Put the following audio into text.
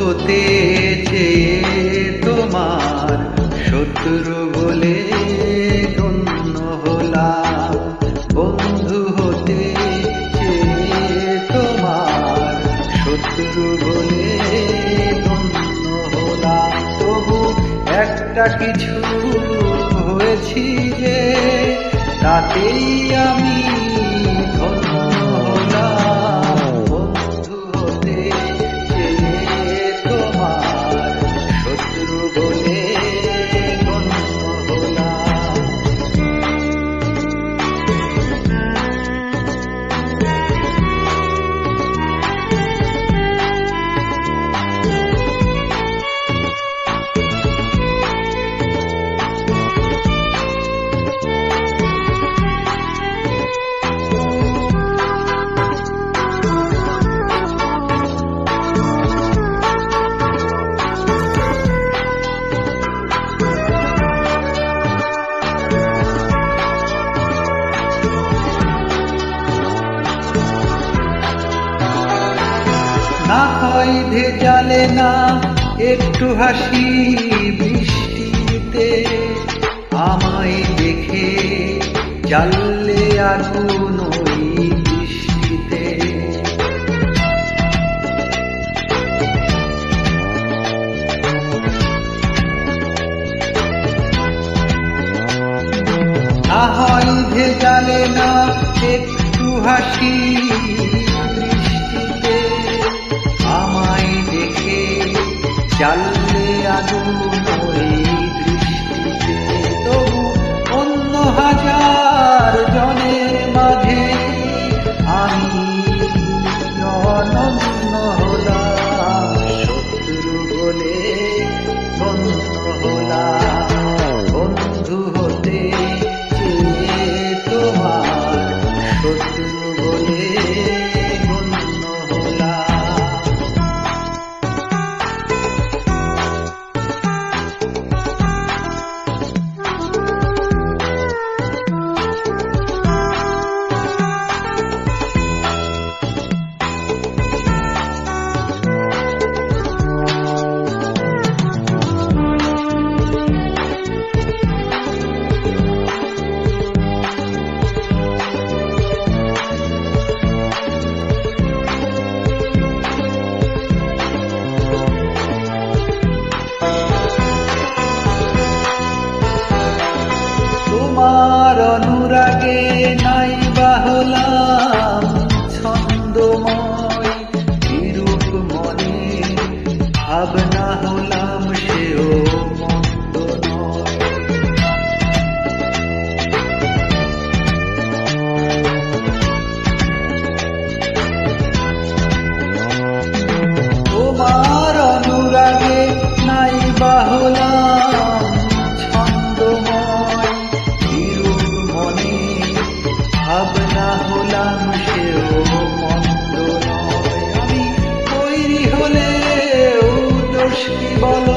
হতে চেয়ে তোমার শত্রু বলে গণ্য হলাম। বন্ধু হতে চেয়ে তোমার শত্রু বলে গণ্য হলাম। তবু একটা কিছু হয়েছি যে তাতেই আমি ধন্য হলাম। বন্ধু হতে চেয়ে তোমার শত্রু বলে গণ্য হলাম। না হয় ভেজালে না একটু হাসি বৃষ্টিতে, আমায় দেখে জ্বাললে আগুন ওই বৃষ্টিতে। না হয় ভেজালে না একটু হাসি বৃষ্টিতে, আমায় দেখে জ্বাললে আগুন ওই বৃষ্টিতে। তবু অন্য হাজার জনের মাঝে আমি অনন্য হলাম। শত্রু বলে গণ্য হলাম। বন্ধু হতে চেয়ে তোমার শত্রু বলে গণ্য হলাম। তোমার অনুরাগে নাই বা হলাম ছন্দময়, বিরূপ মনে ভাবনা হলাম সেও মন্দ নয়। তোমার অনুরাগে নাই বা হলাম ছন্দময়, ভাবনা হলাম সেও মন্দ নয়। আমি তৈরি হলেও দোষ কি বলো,